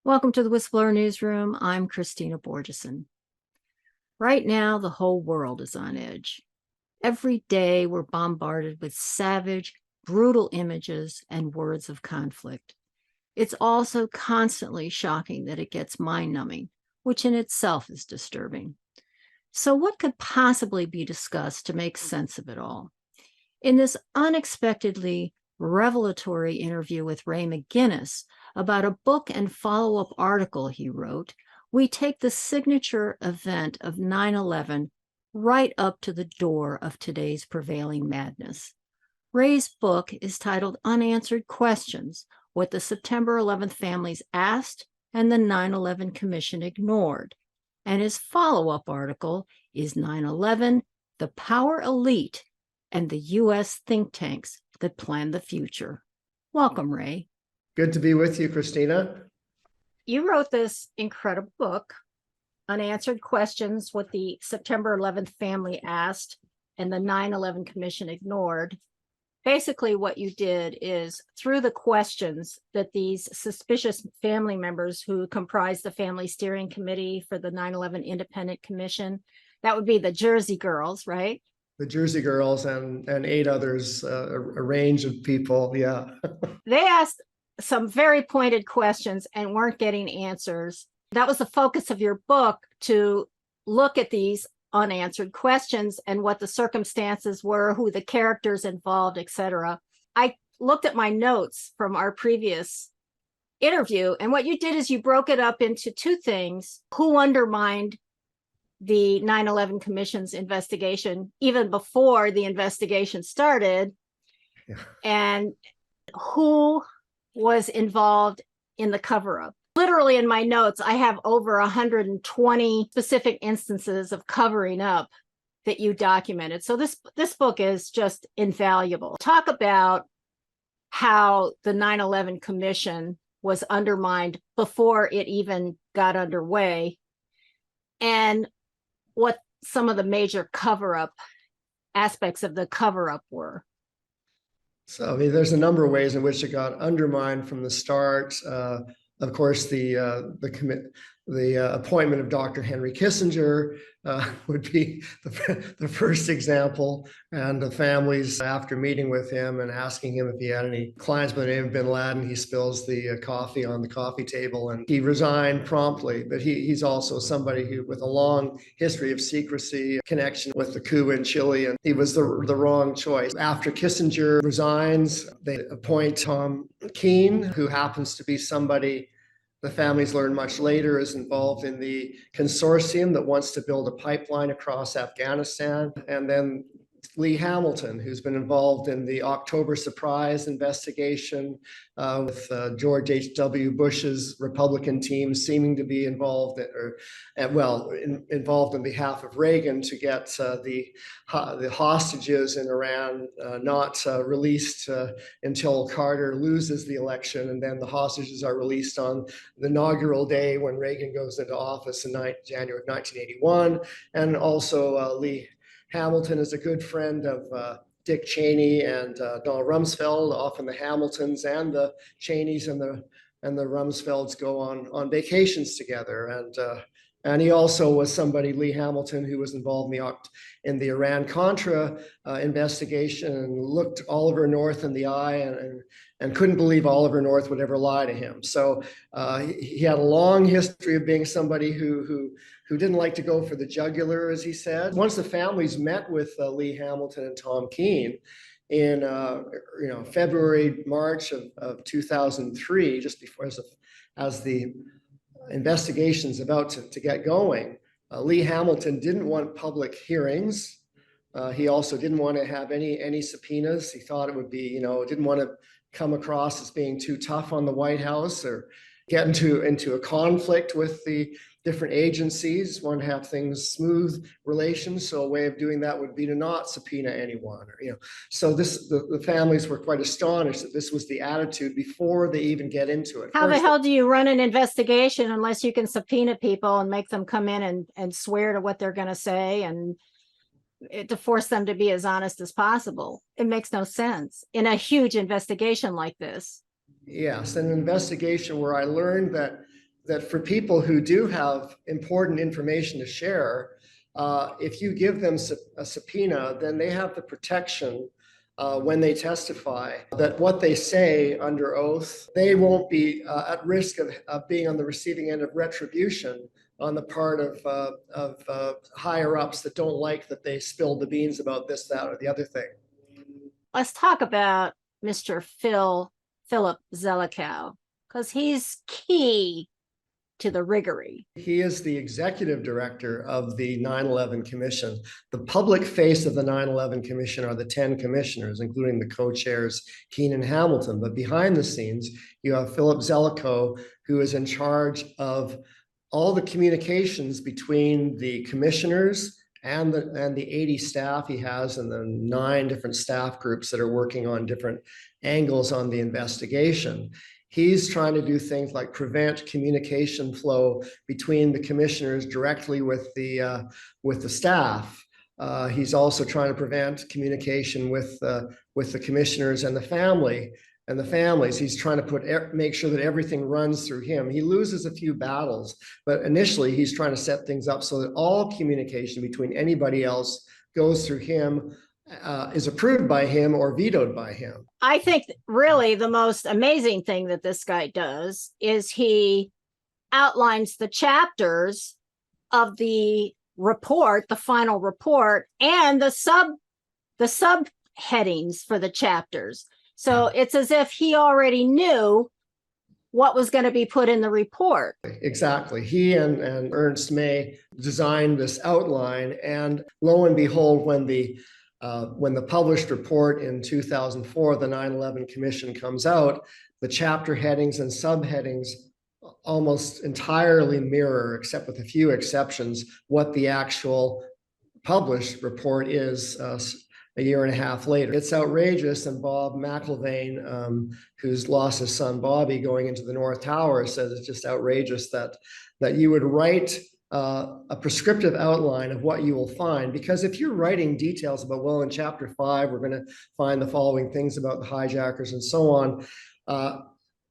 Welcome to the Whistleblower Newsroom. I'm Christina Borgeson. Right now, the whole world is on edge. Every day, we're bombarded with savage, brutal images and words of conflict. It's also constantly shocking that it gets mind-numbing, which in itself is disturbing. So what could possibly be discussed to make sense of it all? In this unexpectedly revelatory interview with Ray McGinnis about a book and follow-up article he wrote, we take the signature event of 9/11 right up to the door of today's prevailing madness. Ray's book is titled Unanswered Questions: What the September 11th Families Asked and the 9/11 Commission Ignored. And his follow-up article is 9/11, the Power Elite and the U.S. think tanks that plan the future. Welcome, Ray. Good to be with you, Christina. You wrote this incredible book, Unanswered Questions: What the September 11th Family Asked and the 9/11 Commission Ignored. Basically, what you did is, through the questions that these suspicious family members who comprise the Family Steering Committee for the 9/11 Independent Commission, that would be the Jersey Girls, right? The Jersey Girls and 8 others, a range of people. Yeah. They asked some very pointed questions and weren't getting answers. That was the focus of your book, to look at these unanswered questions and what the circumstances were, who the characters involved, etc. I looked at my notes from our previous interview, and what you did is you broke it up into two things: who undermined the 9/11 Commission's investigation even before the investigation started, Yeah. and who was involved in the cover-up. Literally in my notes, I have over 120 specific instances of covering up that you documented. So this book is just invaluable. Talk about how the 9/11 Commission was undermined before it even got underway, and what some of the major cover-up aspects of the cover-up were. So, I mean, there's a number of ways in which it got undermined from the start. Of course, the appointment of Dr. Henry Kissinger would be the first example, and the families, after meeting with him and asking him if he had any clients by the name of bin Laden, he spills the coffee on the coffee table, and he resigned promptly. But he's also somebody who, with a long history of secrecy, connection with the coup in Chile, and he was the wrong choice. After Kissinger resigns, they appoint Tom Keene, who happens to be somebody the families learned much later is involved in the consortium that wants to build a pipeline across Afghanistan. And then Lee Hamilton, who's been involved in the October surprise investigation with George H.W. Bush's Republican team seeming to be involved, involved on behalf of Reagan to get the hostages in Iran not released until Carter loses the election, and then the hostages are released on the inaugural day when Reagan goes into office in January of 1981. And also Lee Hamilton is a good friend of Dick Cheney and Donald Rumsfeld. Often the Hamiltons and the Cheneys and the Rumsfelds go on vacations together. And he also was somebody, Lee Hamilton, who was involved in the Iran-Contra investigation, and looked Oliver North in the eye and couldn't believe Oliver North would ever lie to him. So he had a long history of being somebody who didn't like to go for the jugular, as he said. Once the families met with Lee Hamilton and Tom Keene in February, March of 2003, just before as the investigations about to get going, Lee Hamilton didn't want public hearings. He also didn't want to have any subpoenas. He thought it would be, didn't want to come across as being too tough on the White House or get into a conflict with the different agencies, want to have things smooth relations. So a way of doing that would be to not subpoena anyone. So the families were quite astonished that this was the attitude before they even get into it. How the hell do you run an investigation unless you can subpoena people and make them come in and swear to what they're going to say, and to force them to be as honest as possible? It makes no sense in a huge investigation like this. Yes, an investigation where I learned that that for people who do have important information to share, if you give them a subpoena, then they have the protection when they testify that what they say under oath, they won't be at risk of being on the receiving end of retribution on the part of higher ups that don't like that they spilled the beans about this, that, or the other thing. Let's talk about Mr. Philip Zelikow, because he's key to the riggery. He is the executive director of the 9/11 Commission. The public face of the 9/11 Commission are the 10 commissioners, including the co-chairs Keenan Hamilton. But behind the scenes, you have Philip Zelikow, who is in charge of all the communications between the commissioners and the 80 staff he has, and the 9 different staff groups that are working on different angles on the investigation. He's trying to do things like prevent communication flow between the commissioners directly with the staff. He's also trying to prevent communication with the commissioners and the families. He's trying to make sure that everything runs through him. He loses a few battles, but initially he's trying to set things up so that all communication between anybody else goes through him, is approved by him or vetoed by him. I think really the most amazing thing that this guy does is he outlines the chapters of the report, the final report, and the subheadings for the chapters. So it's as if he already knew what was going to be put in the report. Exactly. He and Ernst May designed this outline, and lo and behold, when the published report in 2004, the 9/11 Commission, comes out, the chapter headings and subheadings almost entirely mirror, except with a few exceptions, what the actual published report is a year and a half later. It's outrageous, and Bob McIlvaine, who's lost his son Bobby going into the North Tower, says it's just outrageous that you would write a prescriptive outline of what you will find, because if you're writing details about, well, in chapter 5 we're going to find the following things about the hijackers and so on,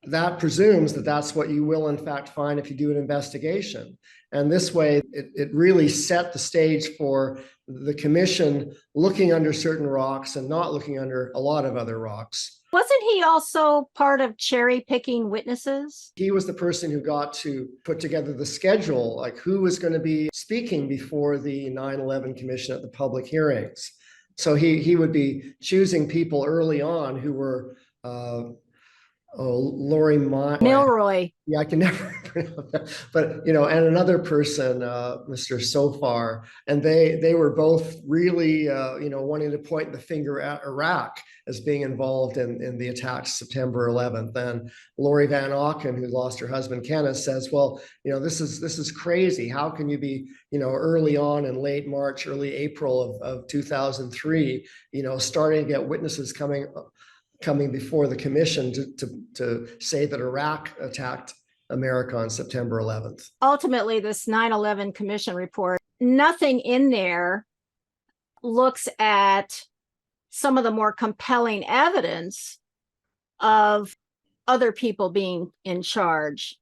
that presumes that that's what you will in fact find if you do an investigation. And this way it really set the stage for the commission looking under certain rocks and not looking under a lot of other rocks. Wasn't he also part of cherry picking witnesses? He was the person who got to put together the schedule, like who was going to be speaking before the 9/11 Commission at the public hearings. So he would be choosing people early on who were Milroy. Yeah, I can never pronounce that. But and another person, Mr. Sofar, and they were both really wanting to point the finger at Iraq as being involved in the attacks September 11th. And Lori Van Auken, who lost her husband Kenneth, says, well, this is crazy. How can you be early on in late March, early April of 2003, starting to get witnesses coming before the commission to say that Iraq attacked America on September 11th. Ultimately, this 9/11 Commission report, nothing in there looks at some of the more compelling evidence of other people being in charge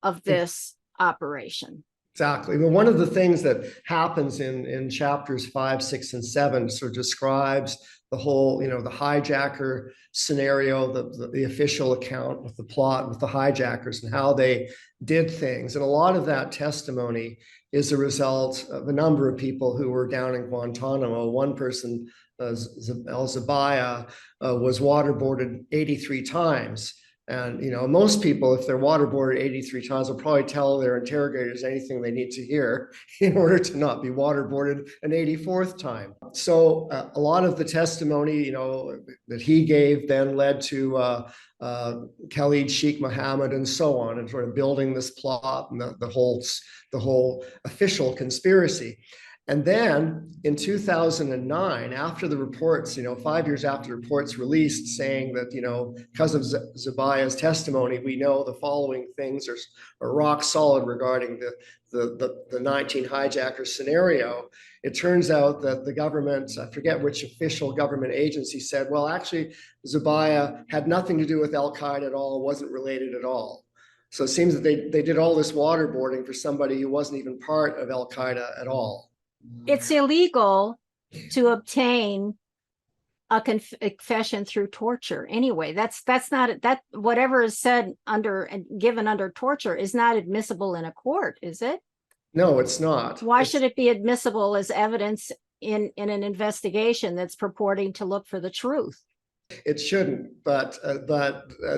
of this operation. Exactly. Well, one of the things that happens in chapters 5, 6, and 7 sort of describes the whole, the hijacker scenario, the official account with the plot with the hijackers and how they did things. And a lot of that testimony is a result of a number of people who were down in Guantanamo. One person, El Zabaya, was waterboarded 83 times. And, most people, if they're waterboarded 83 times, will probably tell their interrogators anything they need to hear in order to not be waterboarded an 84th time. So a lot of the testimony, that he gave then led to Khalid Sheikh Mohammed and so on, and sort of building this plot and the whole official conspiracy. And then in 2009, after the reports, 5 years after the reports released saying that, because of Zabaya's testimony, we know the following things are rock solid regarding the 19 hijackers scenario. It turns out that the government, I forget which official government agency, said, well, actually, Zabaya had nothing to do with Al-Qaeda at all, wasn't related at all. So it seems that they did all this waterboarding for somebody who wasn't even part of Al Qaeda at all. It's illegal to obtain a confession through torture anyway. That's not that whatever is said under and given under torture is not admissible in a court, is it? No, it's not. Why should it be admissible as evidence in an investigation that's purporting to look for the truth? It shouldn't, but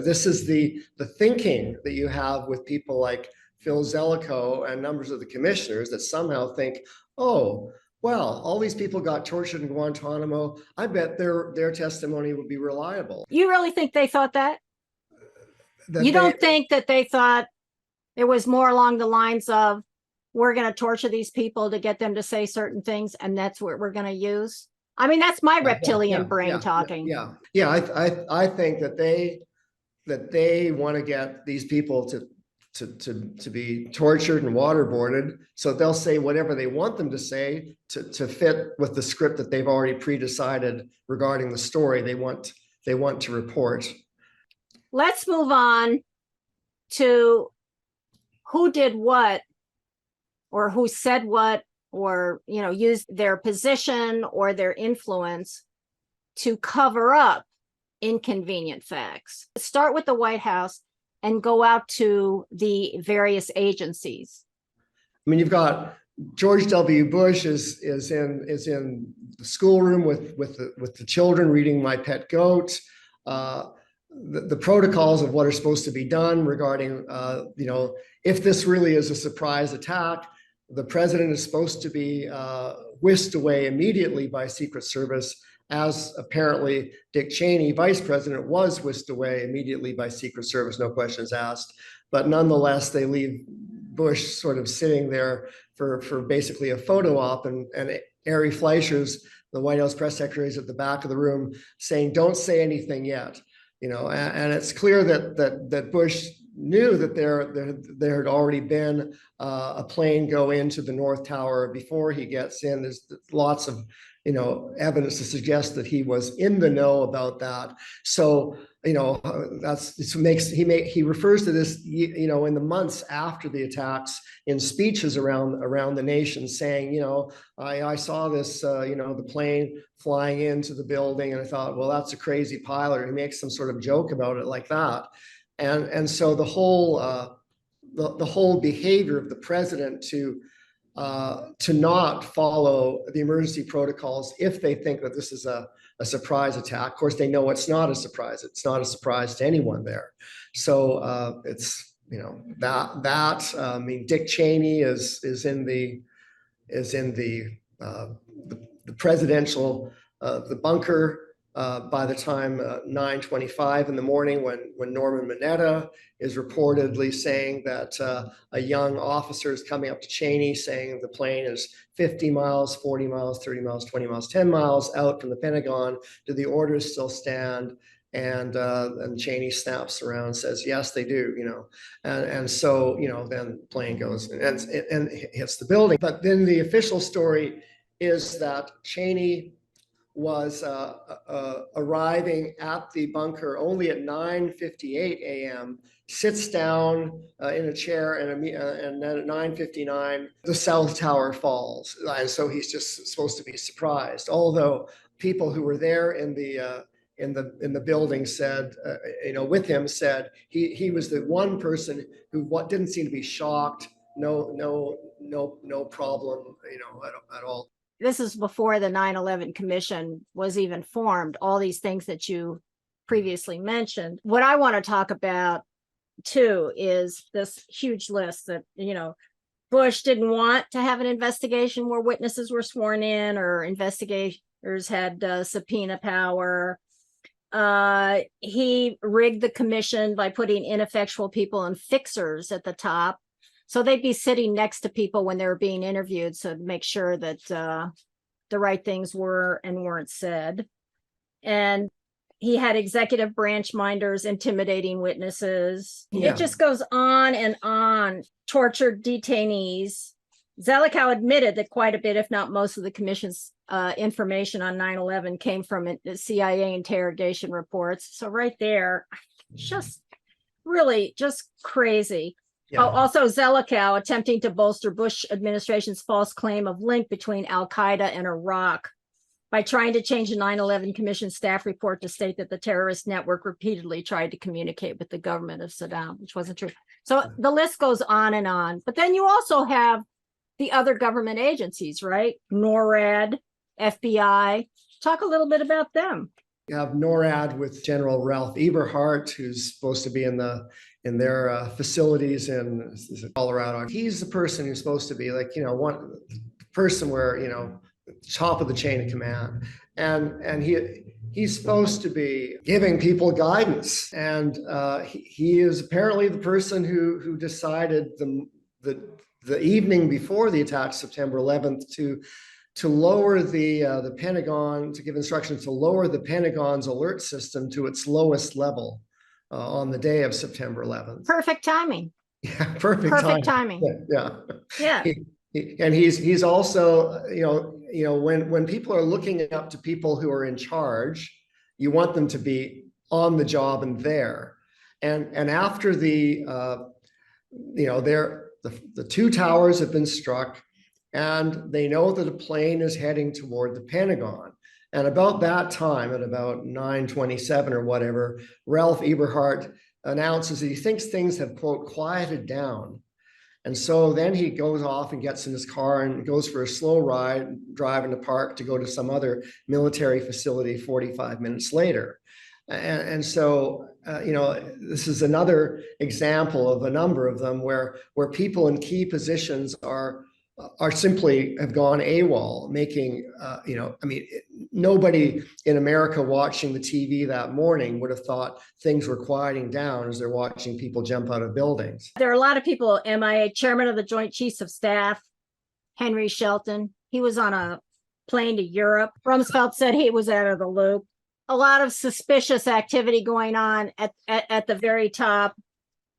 this is the thinking that you have with people like Phil Zelikow and numbers of the commissioners that somehow think, oh, well, all these people got tortured in Guantanamo. I bet their testimony would be reliable. You really think they thought that? You don't think that they thought it was more along the lines of, we're going to torture these people to get them to say certain things, and that's what we're going to use? I mean, that's my reptilian brain talking. Yeah. I think that they want to get these people to be tortured and waterboarded, so they'll say whatever they want them to say to fit with the script that they've already pre-decided regarding the story they want to report. Let's move on to who did what, or who said what, or used their position or their influence to cover up inconvenient facts. Start with the White House and go out to the various agencies. I mean, you've got George W. Bush is in the schoolroom with the children reading My Pet Goat. The protocols of what are supposed to be done regarding, if this really is a surprise attack, the president is supposed to be whisked away immediately by Secret Service, as apparently Dick Cheney, vice president, was whisked away immediately by Secret Service, no questions asked. But nonetheless, they leave Bush sort of sitting there for basically a photo op, and Ari Fleischer's, the White House press secretary, is at the back of the room saying, "Don't say anything yet." And it's clear that Bush knew that there had already been a plane go into the North Tower before he gets in. There's lots of evidence to suggest that he was in the know about that. So he refers to this in the months after the attacks in speeches around the nation, saying, I saw this the plane flying into the building, and I thought, well, that's a crazy pilot. He makes some sort of joke about it like that. And so the whole behavior of the president to not follow the emergency protocols if they think that this is a surprise attack. Of course, they know it's not a surprise. It's not a surprise to anyone there. So it's I mean, Dick Cheney is in the presidential the bunker by the time 9:25 in the morning, when Norman Mineta is reportedly saying that a young officer is coming up to Cheney saying the plane is 50 miles, 40 miles, 30 miles, 20 miles, 10 miles out from the Pentagon. Do the orders still stand? And Cheney snaps around and says, yes, they do, and so, then the plane goes and hits the building. But then the official story is that Cheney was arriving at the bunker only at 9:58 a.m., sits down in a chair, and then at 9:59, the South Tower falls. And so he's just supposed to be surprised. Although people who were there in the building said, with him, said he was the one person who didn't seem to be shocked. No problem, at all. This is before the 9/11 Commission was even formed, all these things that you previously mentioned. What I want to talk about, too, is this huge list that, Bush didn't want to have an investigation where witnesses were sworn in or investigators had subpoena power. He rigged the commission by putting ineffectual people and fixers at the top. So they'd be sitting next to people when they were being interviewed, so to make sure that the right things were and weren't said. And he had executive branch minders intimidating witnesses. Yeah. It just goes on and on. Tortured detainees. Zelikow admitted that quite a bit, if not most, of the commission's information on 9/11 came from CIA interrogation reports. So right there, just Really just crazy. Yeah. Oh, also Zelikow attempting to bolster Bush administration's false claim of link between Al-Qaeda and Iraq by trying to change the 9/11 Commission staff report to state that the terrorist network repeatedly tried to communicate with the government of Saddam, which wasn't true. So the list goes on and on. But then you also have the other government agencies, right? NORAD, FBI. Talk a little bit about them. You have NORAD with General Ralph Eberhart, who's supposed to be in their facilities in Colorado. He's the person who's supposed to be like, one person where, top of the chain of command. And he's supposed to be giving people guidance. And he is apparently the person who decided the evening before the attack, September 11th, to lower the Pentagon, to give instructions to lower the Pentagon's alert system to its lowest level on the day of September 11th. Perfect timing. Yeah, perfect timing. Yeah. And he's also, when people are looking up to people who are in charge, you want them to be on the job and there. And after the two towers have been struck, and they know that a plane is heading toward the Pentagon. And about that time, at about 9:27 or whatever, Ralph Eberhart announces that he thinks things have, quote, quieted down. And so then he goes off and gets in his car and goes for a slow ride, drive in the park to go to some other military facility 45 minutes later. And so, this is another example of a number of them where people in key positions are simply have gone AWOL, making, nobody in America watching the TV that morning would have thought things were quieting down as they're watching people jump out of buildings. There are a lot of people, MIA, Chairman of the Joint Chiefs of Staff, Henry Shelton, he was on a plane to Europe. Rumsfeld said he was out of the loop. A lot of suspicious activity going on at the very top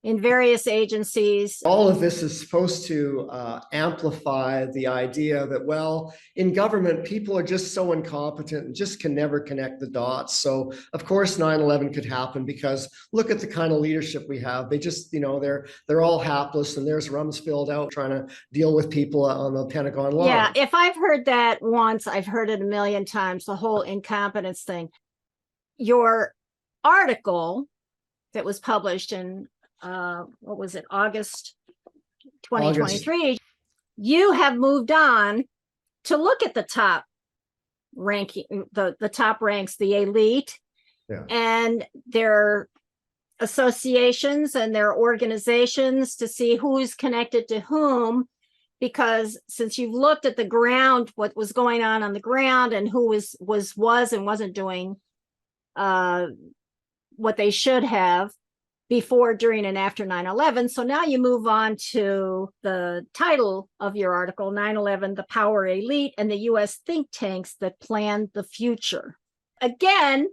in various agencies. All of this is supposed to amplify the idea that, well, in government, people are just so incompetent and just can never connect the dots. So of course, 9/11 could happen because look at the kind of leadership we have. They just, they're all hapless, and there's Rumsfeld out trying to deal with people on the Pentagon lawn. Yeah, if I've heard that once, I've heard it a million times, the whole incompetence thing. Your article that was published in August 2023, you have moved on to look at the top ranking, the top ranks, the elite, and their associations and their organizations to see who's connected to whom, because since you've looked at the ground, what was going on the ground, and who was and wasn't doing what they should have before, during, and after 9/11. So now you move on to the title of your article, 9/11, the Power Elite and the U.S. Think Tanks That Planned the Future. Again,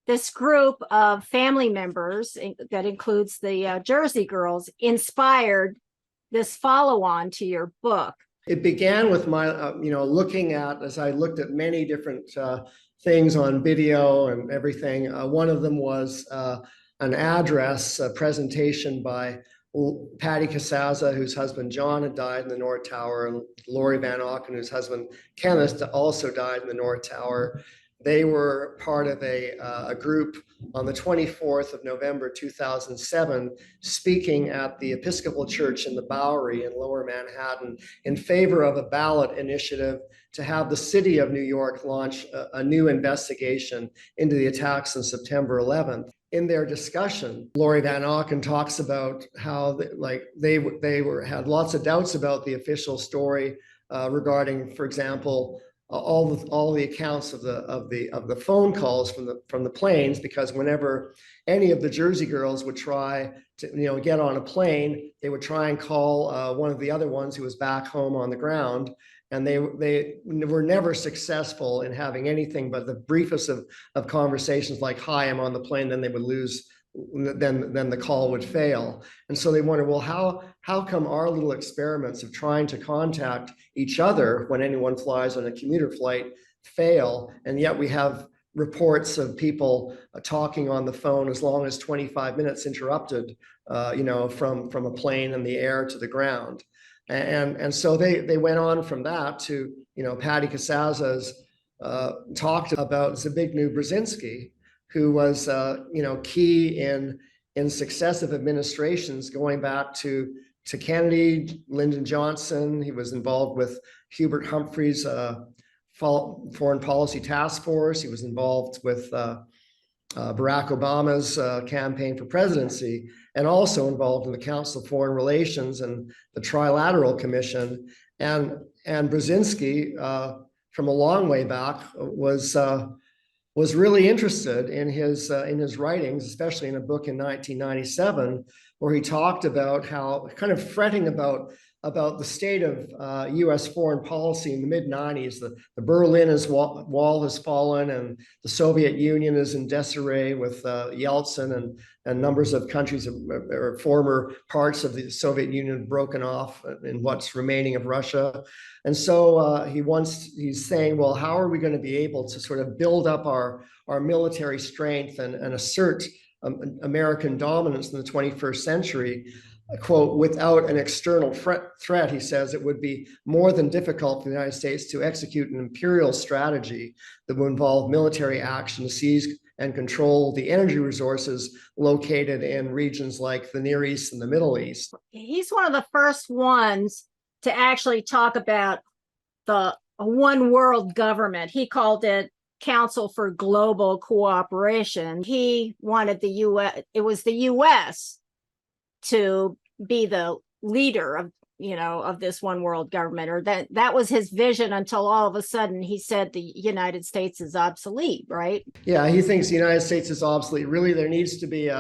this group of family members that includes the Jersey Girls inspired this follow-on to your book. It began with my, looking at, as I looked at many different things on video and everything. One of them was an address, a presentation by Patty Casaza, whose husband John had died in the North Tower, and Lori Van Auken, whose husband Kenneth also died in the North Tower. They were part of a group on the 24th of November 2007, speaking at the Episcopal Church in the Bowery in Lower Manhattan in favor of a ballot initiative to have the city of New York launch a new investigation into the attacks on September 11th. In their discussion, Lori Van Auken talks about how they had lots of doubts about the official story regarding, for example, all the accounts of the phone calls from the planes, because whenever any of the Jersey Girls would try to get on a plane, they would try and call one of the other ones who was back home on the ground, and they were never successful in having anything but the briefest of conversations like, "Hi, I'm on the plane." Then they would lose. Then the call would fail. And so they wondered, well, how come our little experiments of trying to contact each other when anyone flies on a commuter flight fail, and yet we have reports of people talking on the phone as long as 25 minutes interrupted, from a plane in the air to the ground. And so they went on from that to, Patty Casaza's talked about Zbigniew Brzezinski, who was, key in successive administrations going back to Kennedy, Lyndon Johnson. He was involved with Hubert Humphrey's foreign policy task force. He was involved with Barack Obama's campaign for presidency, and also involved in the Council of Foreign Relations and the Trilateral Commission. And Brzezinski, from a long way back, was really interested in his writings, especially in a book in 1997, where he talked about how, kind of fretting about the state of U.S. foreign policy in the mid-90s. The Berlin wall has fallen, and the Soviet Union is in disarray with Yeltsin, and numbers of countries or former parts of the Soviet Union broken off in what's remaining of Russia. And so he's saying, well, how are we going to be able to sort of build up our military strength and assert American dominance in the 21st century? Quote, without an external threat, he says, it would be more than difficult for the United States to execute an imperial strategy that would involve military action to seize and control the energy resources located in regions like the Near East and the Middle East. He's one of the first ones to actually talk about the one world government. He called it Council for Global Cooperation. He wanted the U.S., it was the U.S. to be the leader of this one world government, or that was his vision, until all of a sudden he said the United States is obsolete, right? Yeah, he thinks the United States is obsolete. Really, there needs to be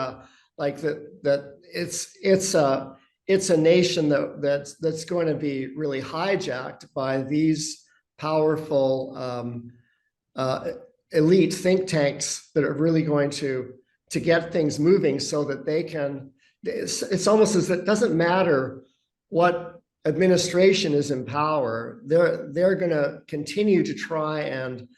it's a nation that's going to be really hijacked by these powerful elite think tanks that are really going to get things moving, so that they can. It's almost as if it doesn't matter what administration is in power. They're going to continue to try and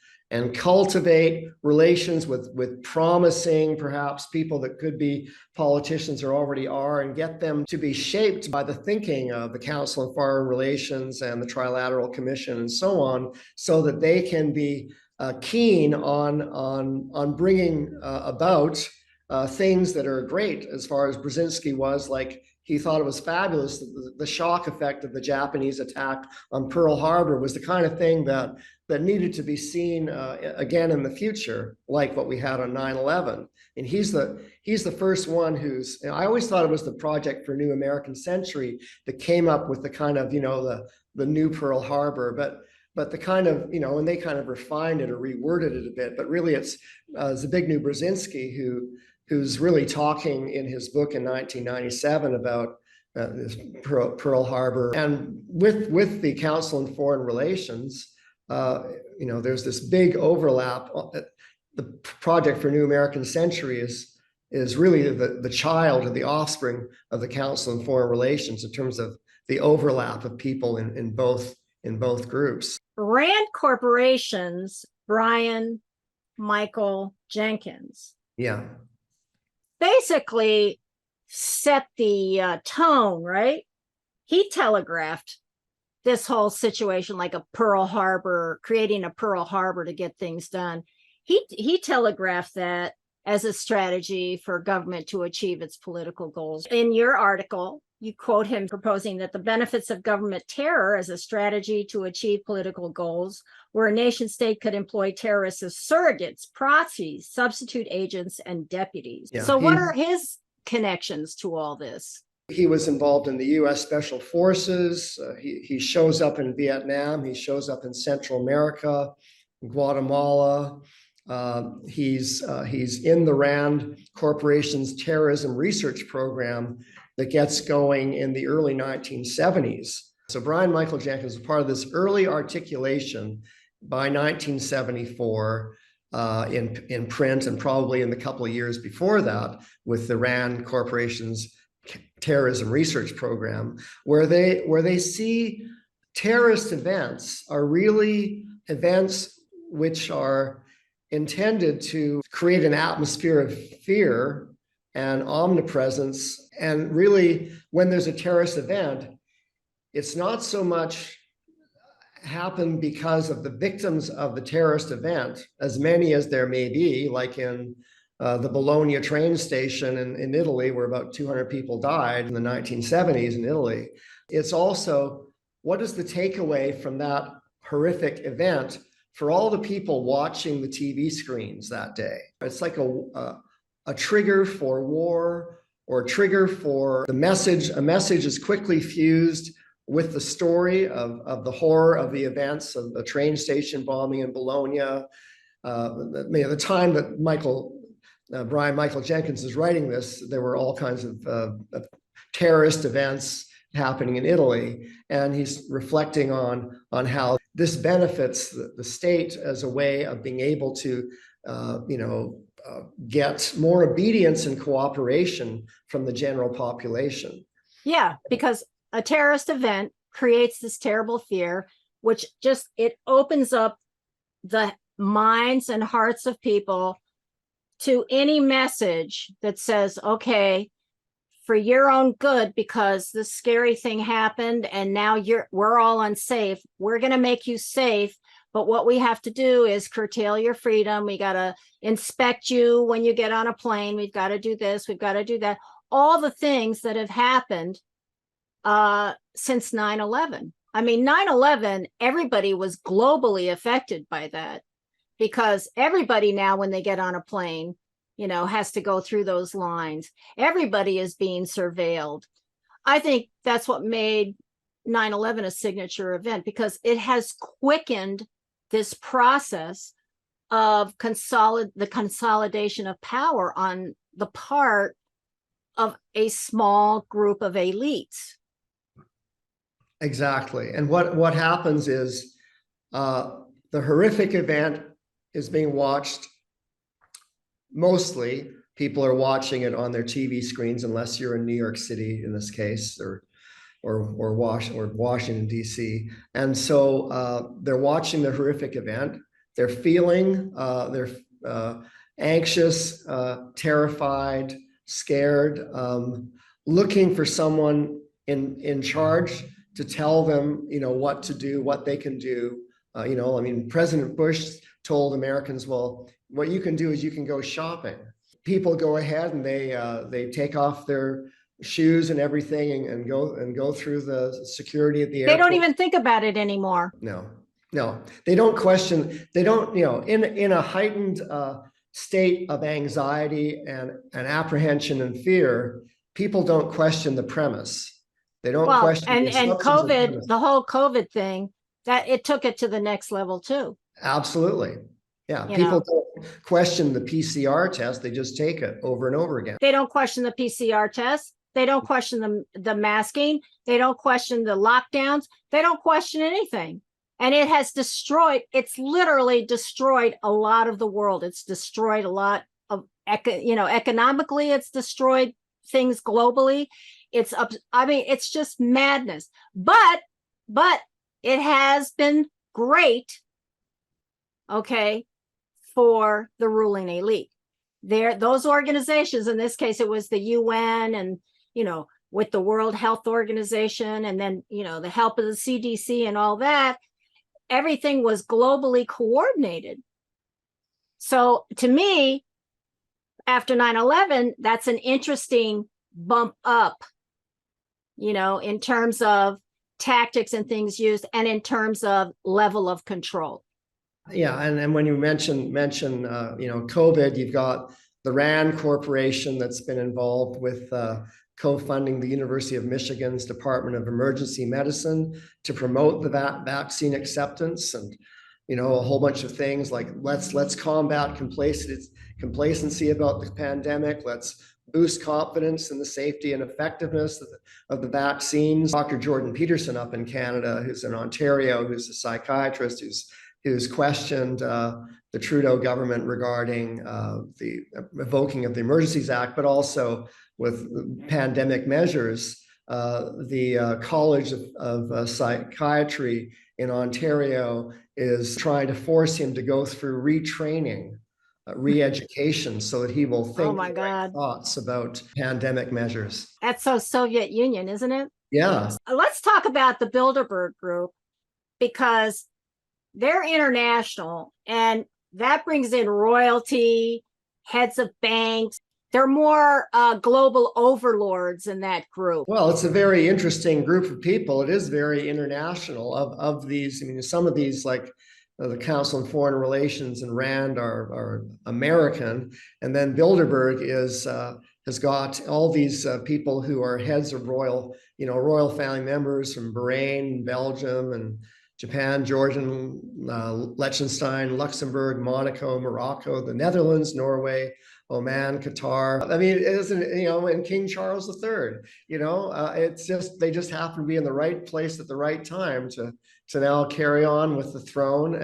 cultivate relations with promising, perhaps, people that could be politicians or already are, and get them to be shaped by the thinking of the Council on Foreign Relations and the Trilateral Commission and so on, so that they can be keen on bringing about things that are great, as far as Brzezinski was. Like, he thought it was fabulous that the shock effect of the Japanese attack on Pearl Harbor was the kind of thing that needed to be seen again in the future, like what we had on 9/11. And he's the first one who's, I always thought it was the Project for New American Century that came up with the kind of, the new Pearl Harbor, but the kind of, and they kind of refined it or reworded it a bit, but really it's Zbigniew Brzezinski who's really talking in his book in 1997 about this Pearl Harbor. And with the Council on Foreign Relations, there's this big overlap. The Project for New American Century is really the child or the offspring of the Council on Foreign Relations in terms of the overlap of people in both groups. Rand Corporation's Brian Michael Jenkins. Yeah. Basically set the tone, right? He telegraphed this whole situation, like a Pearl Harbor, creating a Pearl Harbor to get things done. He telegraphed that as a strategy for government to achieve its political goals. In your article, you quote him proposing that the benefits of government terror as a strategy to achieve political goals, where a nation state could employ terrorists as surrogates, proxies, substitute agents, and deputies. Yeah, so what are his connections to all this? He was involved in the U.S. Special Forces. He shows up in Vietnam. He shows up in Central America, Guatemala. He's in the Rand Corporation's terrorism research program that gets going in the early 1970s. So Brian Michael Jenkins was part of this early articulation by 1974 in print, and probably in the couple of years before that with the Rand Corporation's terrorism research program, where they see terrorist events are really events which are intended to create an atmosphere of fear and omnipresence. And really, when there's a terrorist event, it's not so much happened because of the victims of the terrorist event, as many as there may be, like in the Bologna train station in Italy, where about 200 people died in the 1970s in Italy. It's also, what is the takeaway from that horrific event for all the people watching the TV screens that day? It's like a trigger for war, or a trigger for the message. A message is quickly fused with the story of the horror of the events of the train station bombing in Bologna. The time that Michael Jenkins is writing this, there were all kinds of terrorist events happening in Italy, and he's reflecting on how this benefits the state as a way of being able to, get more obedience and cooperation from the general population. Yeah, because a terrorist event creates this terrible fear, which just, it opens up the minds and hearts of people to any message that says, okay, for your own good, because this scary thing happened and now we're all unsafe. We're going to make you safe. But what we have to do is curtail your freedom. We got to inspect you when you get on a plane. We've got to do this. We've got to do that. All the things that have happened since 9/11. I mean, 9/11, everybody was globally affected by that, because everybody now, when they get on a plane, has to go through those lines. Everybody is being surveilled. I think that's what made 9/11 a signature event, because it has quickened this process of the consolidation of power on the part of a small group of elites. Exactly. And what happens is the horrific event is being watched. Mostly people are watching it on their TV screens, unless you're in New York City in this case, or Washington, D.C. And so they're watching the horrific event. They're feeling, they're anxious, terrified, scared, looking for someone in charge to tell them, what to do, what they can do. President Bush told Americans, well, what you can do is you can go shopping. People go ahead and they take off their shoes and everything and go through the security at the airport. They don't even think about it anymore. No, they don't question. They don't, in a heightened state of anxiety and apprehension and fear, people don't question the premise. They don't question. And COVID, the whole COVID thing, that it took it to the next level too. Absolutely. Yeah, people don't question the PCR test. They just take it over and over again. They don't question the PCR test. They don't question the masking. They don't question the lockdowns. They don't question anything. And it has it's literally destroyed a lot of the world. It's destroyed a lot of, economically, it's destroyed things globally. It's just madness. But it has been great, for the ruling elite. Those organizations, in this case, it was the UN and, with the World Health Organization, and then, the help of the CDC and all that, everything was globally coordinated. So to me, after 9/11, that's an interesting bump up, in terms of tactics and things used, and in terms of level of control. Yeah, and when you mention COVID, you've got the RAND Corporation that's been involved with co-funding the University of Michigan's Department of Emergency Medicine to promote the vaccine acceptance, and a whole bunch of things like let's combat complacency about the pandemic. Let's boost confidence in the safety and effectiveness of the vaccines. Dr. Jordan Peterson up in Canada, who's in Ontario, who's a psychiatrist, who's questioned the Trudeau government regarding the revoking of the Emergencies Act, but also with pandemic measures, the College of Psychiatry in Ontario is trying to force him to go through retraining, re-education, so that he will Oh think my the right God. thoughts about pandemic measures. That's so Soviet Union, isn't it? Yeah. Let's talk about the Bilderberg Group, because they're international and that brings in royalty, heads of banks. They're more global overlords in that group. Well, it's a very interesting group of people. It is very international. Of these, I mean, some of these, like the Council on Foreign Relations and RAND, are American, and then Bilderberg has got all these people who are heads of royal family members from Bahrain, Belgium, and Japan, Jordan, Liechtenstein, Luxembourg, Monaco, Morocco, the Netherlands, Norway, Oman, Qatar. I mean, it isn't, and King Charles III. It's just, they just happen to be in the right place at the right time to now carry on with the throne.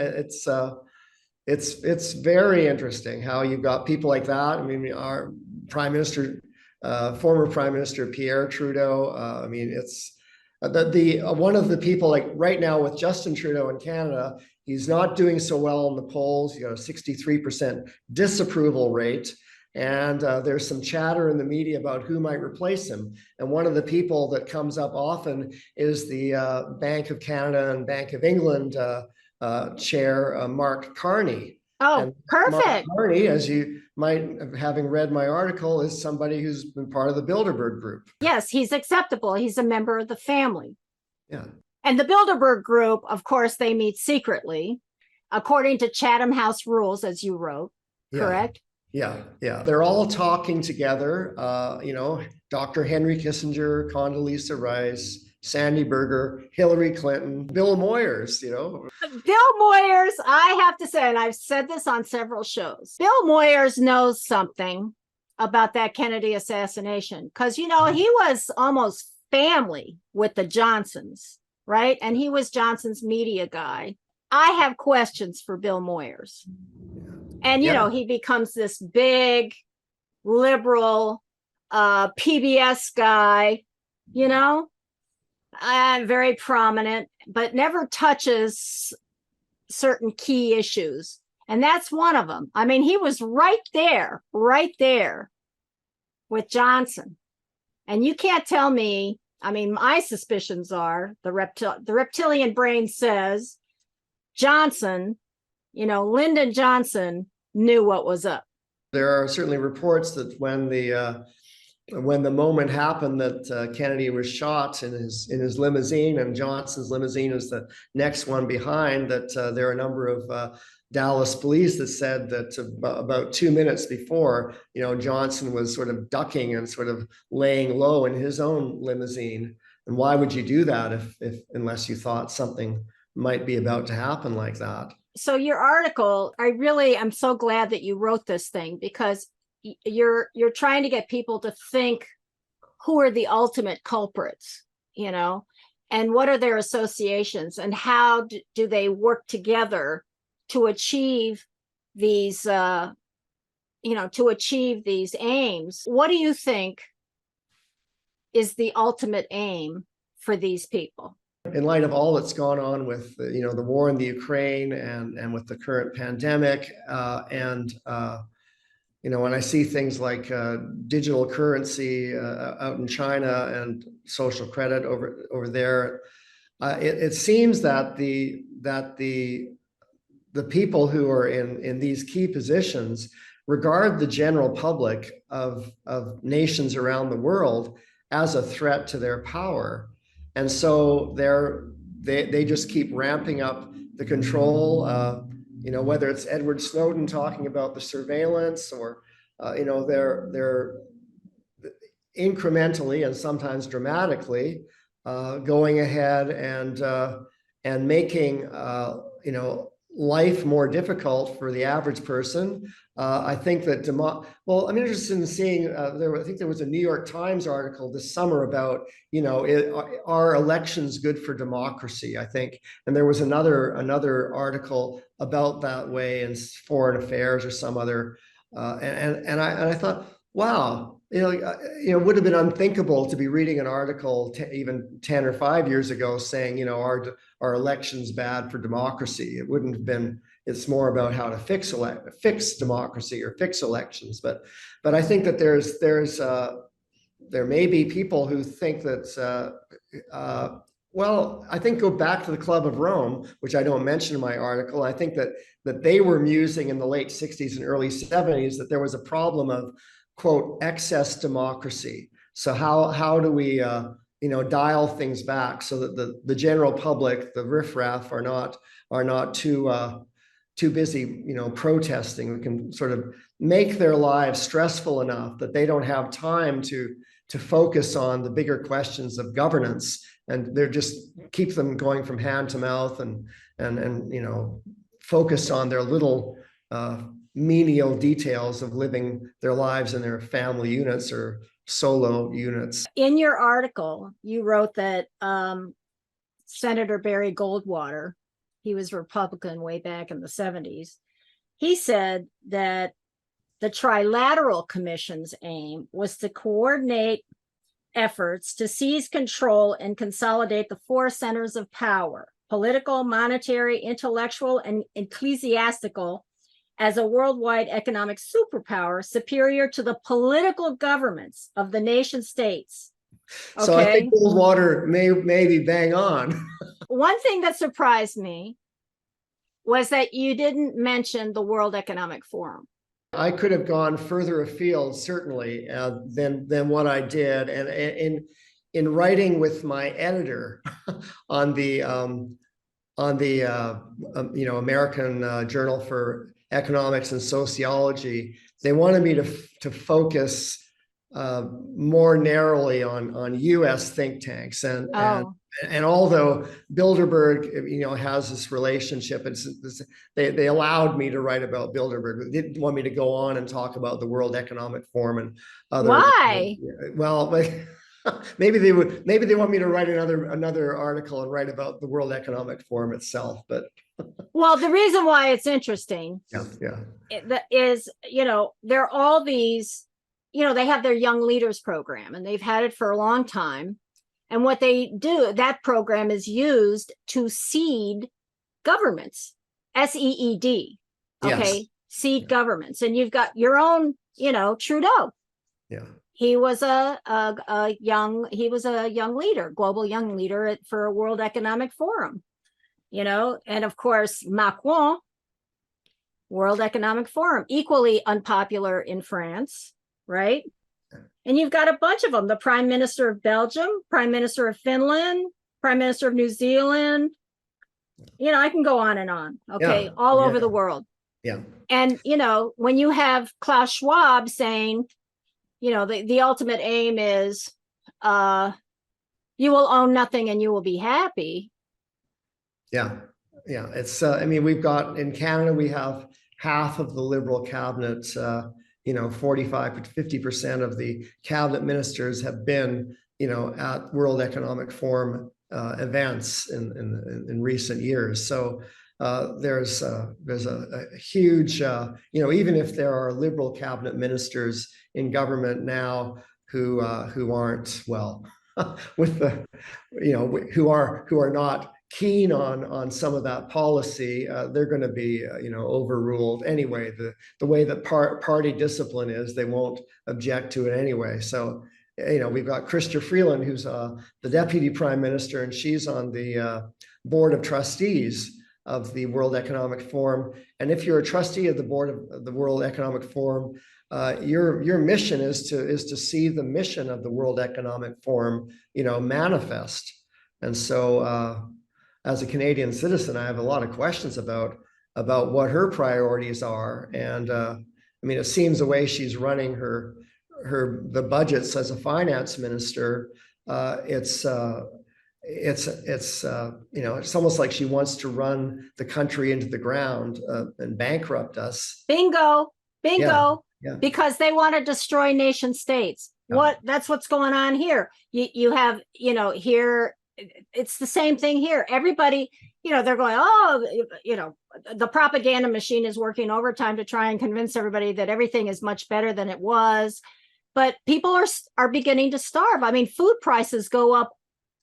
It's very interesting how you've got people like that. I mean, our Prime Minister, former Prime Minister Pierre Trudeau. I mean, it's one of the people, like right now with Justin Trudeau in Canada, he's not doing so well in the polls. You got a 63% disapproval rate. And there's some chatter in the media about who might replace him. And one of the people that comes up often is the Bank of Canada and Bank of England chair, Mark Carney. Oh, and perfect. Mark Carney, as you might, having read my article, is somebody who's been part of the Bilderberg Group. Yes, he's acceptable. He's a member of the family. Yeah. And the Bilderberg Group, of course, they meet secretly, according to Chatham House rules, as you wrote, correct? Yeah. They're all talking together. Dr. Henry Kissinger, Condoleezza Rice, Sandy Berger, Hillary Clinton, Bill Moyers. Bill Moyers, I have to say, and I've said this on several shows, Bill Moyers knows something about that Kennedy assassination, because, he was almost family with the Johnsons, right? And he was Johnson's media guy. I have questions for Bill Moyers. And, he becomes this big liberal PBS guy, very prominent, but never touches certain key issues. And that's one of them. I mean, he was right there with Johnson. And you can't tell me, I mean, my suspicions are the reptilian brain says Johnson, Lyndon Johnson knew what was up. There are certainly reports that when the moment happened that Kennedy was shot in his limousine, and Johnson's limousine is the next one behind, that there are a number of Dallas police that said that about 2 minutes before, Johnson was sort of ducking and sort of laying low in his own limousine. And why would you do that if unless you thought something might be about to happen like that? So your article, I'm so glad that you wrote this thing, because you're trying to get people to think, who are the ultimate culprits, and what are their associations, and how do they work together to achieve these aims. What do you think is the ultimate aim for these people? In light of all that's gone on with the war in the Ukraine and with the current pandemic, when I see things like digital currency out in China and social credit over there, it seems that the people who are in these key positions regard the general public of nations around the world as a threat to their power. And so they just keep ramping up the control, whether it's Edward Snowden talking about the surveillance, or, they're incrementally and sometimes dramatically going ahead and making, life more difficult for the average person. I think that I'm interested in seeing, I think there was a New York Times article this summer about, are elections good for democracy, I think. And there was another article about that way in Foreign Affairs or some other, and I thought, wow, It would have been unthinkable to be reading an article even 10 or 5 years ago saying, our election's bad for democracy. It wouldn't have been. It's more about how to fix democracy or fix elections. But I think that there may be people who think that, well, I think go back to the Club of Rome, which I don't mention in my article. I think that they were musing in the late 60s and early 70s that there was a problem of, quote, excess democracy. So how do we dial things back so that the general public, the riffraff, are not too busy protesting. We can sort of make their lives stressful enough that they don't have time to focus on the bigger questions of governance, and they're just keep them going from hand to mouth and focus on their little menial details of living their lives in their family units or solo units. In your article, you wrote that Senator Barry Goldwater, he was Republican way back in the 70s, he said that the Trilateral Commission's aim was to coordinate efforts to seize control and consolidate the four centers of power: political, monetary, intellectual, and ecclesiastical, as a worldwide economic superpower superior to the political governments of the nation states. Okay. So I think Goldwater may be bang on. One thing that surprised me was that you didn't mention the World Economic Forum. I could have gone further afield, certainly, than what I did. And in writing with my editor on the American Journal for Economics and Sociology, they wanted me to focus more narrowly on U.S. think tanks, and although Bilderberg, has this relationship, they allowed me to write about Bilderberg. They didn't want me to go on and talk about the World Economic Forum and other. Why? Well, maybe they want me to write another article and write about the World Economic Forum itself, but. Well, the reason why it's interesting, is there are all these. They have their Young Leaders program, and they've had it for a long time. And what they do, that program is used to seed governments, SEED. Okay, yes. Seed governments, and you've got your own, Trudeau. Yeah, he was a young leader, global young leader for a World Economic Forum. And of course Macron, World Economic Forum, equally unpopular in France. Right. And you've got a bunch of them: the Prime Minister of Belgium, Prime Minister of Finland, Prime Minister of New Zealand. I can go on and on. Okay. All over the world. Yeah. And, when you have Klaus Schwab saying, the ultimate aim is you will own nothing and you will be happy. Yeah. Yeah. It's we've got in Canada, we have half of the Liberal cabinet. 45 to 50% of the cabinet ministers have been, at World Economic Forum events in recent years. So there's a huge, even if there are Liberal cabinet ministers in government now who aren't with the, who are not keen on some of that policy, they're going to be overruled anyway. The way that party discipline is, they won't object to it anyway. So we've got Chrystia Freeland, who's the deputy prime minister, and she's on the board of trustees of the World Economic Forum. And if you're a trustee of the board of the World Economic Forum, your mission is to see the mission of the World Economic Forum manifest. And so as a Canadian citizen, I have a lot of questions about what her priorities are. And it seems the way she's running the budgets as a finance minister, it's almost like she wants to run the country into the ground and bankrupt us. Bingo. Yeah. Because they want to destroy nation states. That's what's going on here. You have, here, it's the same thing here. Everybody, they're going, the propaganda machine is working overtime to try and convince everybody that everything is much better than it was. but people are beginning to starve. I mean, food prices go up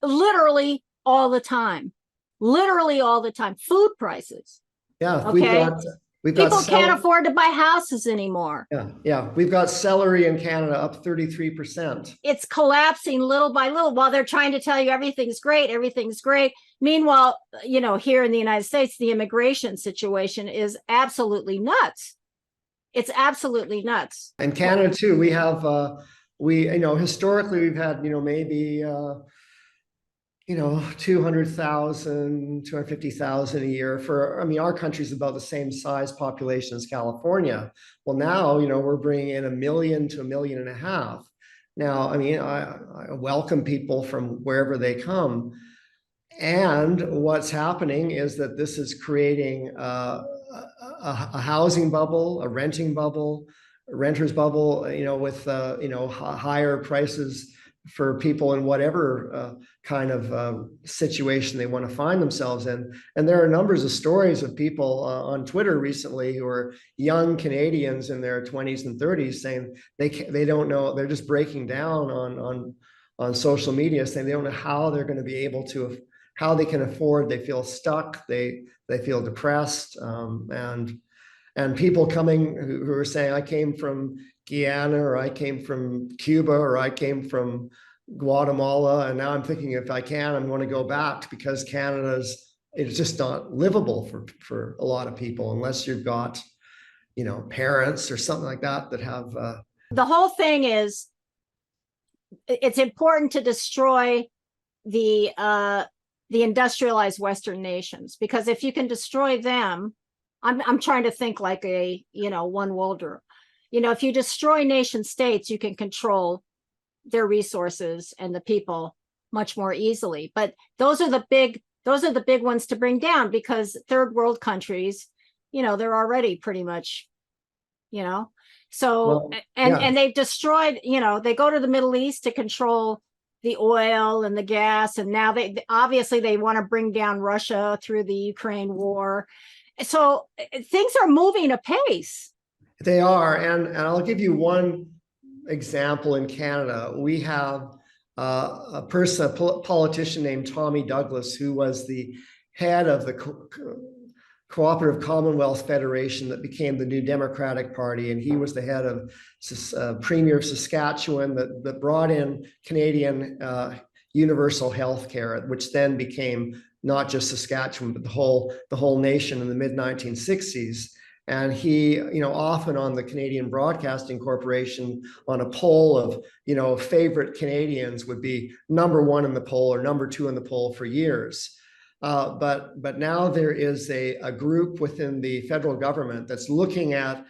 literally all the time. Literally all the time. Food prices. Yeah, Okay. we've got People can't afford to buy houses anymore. Yeah, we've got celery in Canada up 33%. It's collapsing little by little while they're trying to tell you everything's great, everything's great. Meanwhile, you know, here in the United States, the immigration situation is absolutely nuts. It's absolutely nuts. In Canada too, we have historically we've had, maybe 200,000, 250,000 a year for, I mean, our country's about the same size population as California. Well, now, we're bringing in 1 million to 1.5 million. Now, I mean, I welcome people from wherever they come. And what's happening is that this is creating a housing bubble, a renting bubble, a renter's bubble, with, higher prices for people in whatever kind of situation they want to find themselves in. And there are numbers of stories of people on Twitter recently who are young Canadians in their 20s and 30s saying they don't know, they're just breaking down on social media saying they don't know how they're going to be able to, how they can afford, they feel stuck, they feel depressed, and people coming who are saying, I came from Guyana, or I came from Cuba, or I came from Guatemala, and now I'm thinking if I can, I'm going to go back because it's just not livable for a lot of people unless you've got, parents or something like that have. The whole thing is, it's important to destroy the industrialized Western nations, because if you can destroy them, I'm trying to think like a, one worlder. If you destroy nation states, you can control their resources and the people much more easily. But those are the big ones to bring down, because third world countries, they're already pretty much, so, well, and they've destroyed, they go to the Middle East to control the oil and the gas, and now they obviously want to bring down Russia through the Ukraine war. So things are moving apace. They are, and I'll give you one example. In Canada, we have a politician named Tommy Douglas, who was the head of the Cooperative Commonwealth Federation that became the New Democratic Party, and he was the head of Premier of Saskatchewan that brought in Canadian universal health care, which then became not just Saskatchewan, but the whole nation in the mid-1960s. And he, often on the Canadian Broadcasting Corporation, on a poll of, favorite Canadians, would be number 1 in the poll or number 2 in the poll for years. But now there is a group within the federal government that's looking at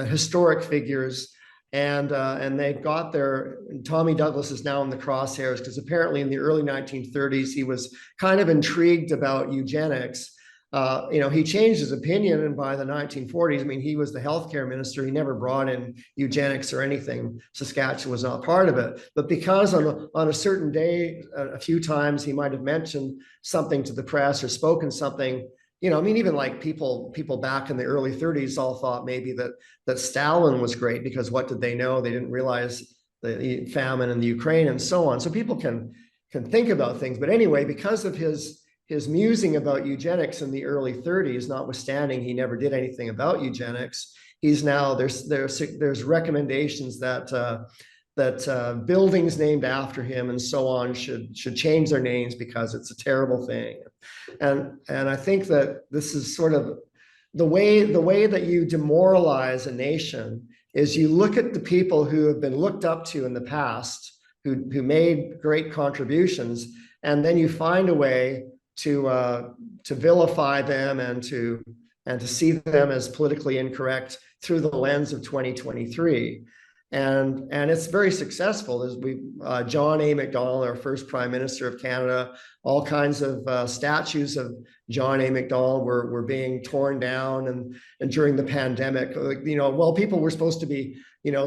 historic figures, and they've got Tommy Douglas is now in the crosshairs because apparently in the early 1930s he was kind of intrigued about eugenics. He changed his opinion, and by the 1940s, I mean, he was the healthcare minister. He never brought in eugenics or anything. Saskatchewan was not part of it. But because on a certain day, a few times, he might have mentioned something to the press or spoken something, even like people back in the early 30s all thought maybe that Stalin was great, because what did they know? They didn't realize the famine in the Ukraine and so on. So people can think about things. But anyway, because of his musing about eugenics in the early 30s, notwithstanding he never did anything about eugenics, he's now there's recommendations that buildings named after him and so on should change their names because it's a terrible thing. And I think that this is sort of the way that you demoralize a nation is you look at the people who have been looked up to in the past, who made great contributions, and then you find a way to vilify them and to see them as politically incorrect through the lens of 2023. And it's very successful. John A. Macdonald, our first Prime Minister of Canada, all kinds of statues of John A. Macdonald were being torn down, and during the pandemic, people were supposed to be,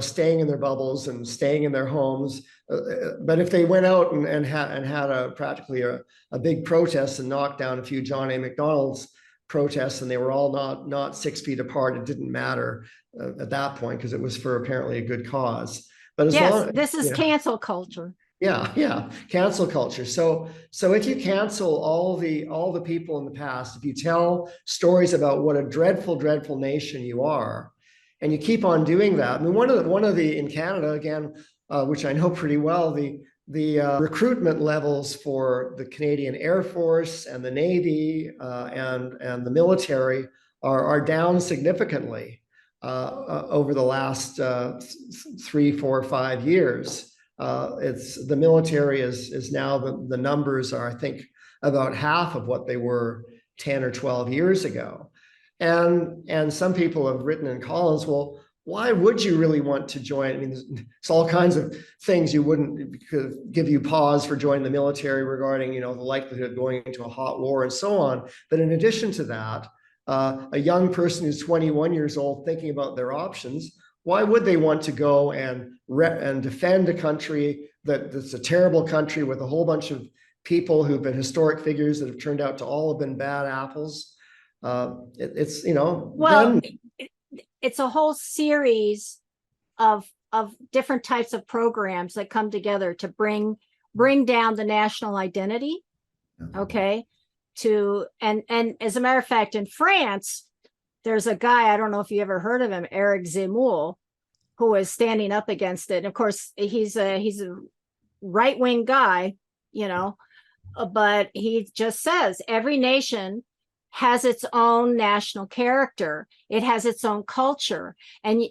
staying in their bubbles and staying in their homes. But if they went out and had practically a big protest and knocked down a few John A. Macdonald's protests, and they were all not 6 feet apart, it didn't matter at that point because it was for apparently a good cause. But as Yes, long, this is cancel culture. yeah, cancel culture. So if you cancel all the people in the past, if you tell stories about what a dreadful, dreadful nation you are, and you keep on doing that. I mean, one of the in Canada again, which I know pretty well, the recruitment levels for the Canadian Air Force and the Navy and the military are down significantly over the last 3, 4, 5 years. It's the military is now the numbers are, I think, about half of what they were 10 or 12 years ago. And some people have written in columns, well, why would you really want to join? I mean, there's all kinds of things you wouldn't give you pause for joining the military regarding, the likelihood of going into a hot war and so on. But in addition to that, a young person who's 21 years old thinking about their options, why would they want to go and defend a country that's a terrible country with a whole bunch of people who've been historic figures that have turned out to all have been bad apples? It's, well, it's a whole series of different types of programs that come together to bring down the national identity. Okay. And as a matter of fact, in France, there's a guy, I don't know if you ever heard of him, Eric Zemmour, who is standing up against it. And of course, he's a right-wing guy, but he just says every nation has its own national character. It has its own culture, and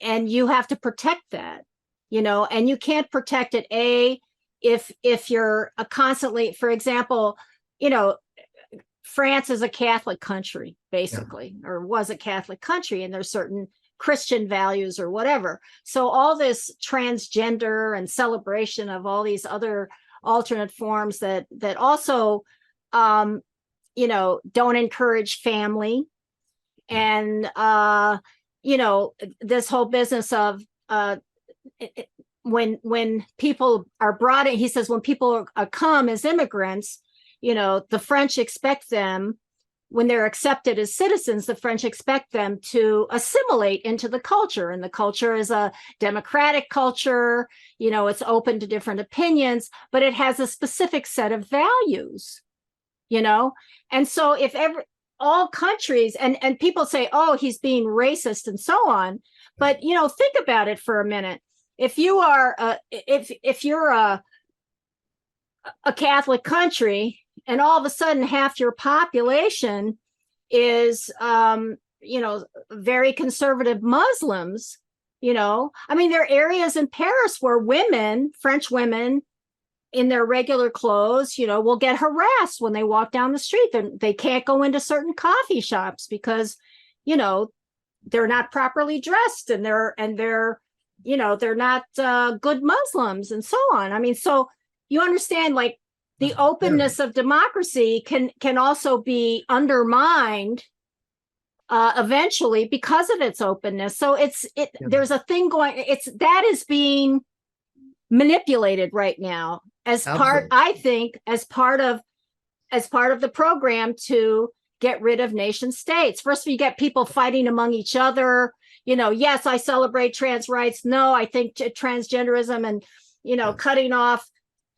you have to protect that, and you can't protect it if you're constantly, for example, France is a Catholic country, basically, or was a Catholic country, and there's certain Christian values or whatever. So all this transgender and celebration of all these other alternate forms that also, don't encourage family. And, this whole business of when people are brought in, he says, when people come as immigrants, the French expect them, when they're accepted as citizens, the French expect them to assimilate into the culture. And the culture is a democratic culture, it's open to different opinions, but it has a specific set of values, And so if all countries, and people say, oh, he's being racist and so on, but, think about it for a minute. If you are, if you're a Catholic country, and all of a sudden half your population is very conservative Muslims, I mean, there are areas in Paris where French women in their regular clothes, will get harassed when they walk down the street. They can't go into certain coffee shops because, they're not properly dressed, and they're not good Muslims and so on. I mean, so you understand, like, the openness of democracy can also be undermined eventually because of its openness. So there's a thing going. That is being manipulated right now as part, I think, as part of the program to get rid of nation states. First, you get people fighting among each other. Yes, I celebrate trans rights. No, I think transgenderism and cutting off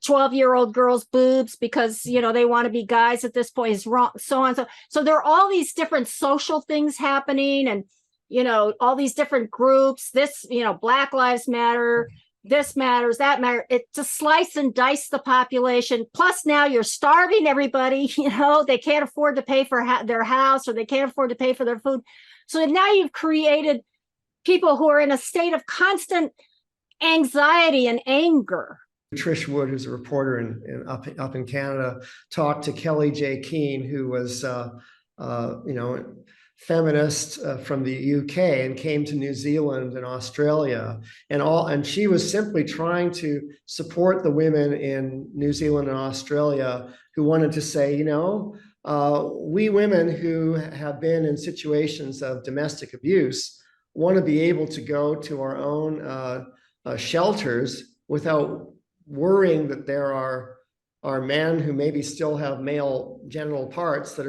12-year-old girls' boobs because they want to be guys at this point is wrong, so on. So there are all these different social things happening, and all these different groups. This, Black Lives Matter, this matters, that matter. It to slice and dice the population. Plus, now you're starving everybody. They can't afford to pay for their house, or they can't afford to pay for their food. So now you've created people who are in a state of constant anxiety and anger. Trish Wood, who's a reporter up in Canada, talked to Kelly J. Keane, who was feminist from the UK and came to New Zealand and Australia, and she was simply trying to support the women in New Zealand and Australia who wanted to say, we women who have been in situations of domestic abuse want to be able to go to our own shelters without worrying that there are men who maybe still have male genital parts that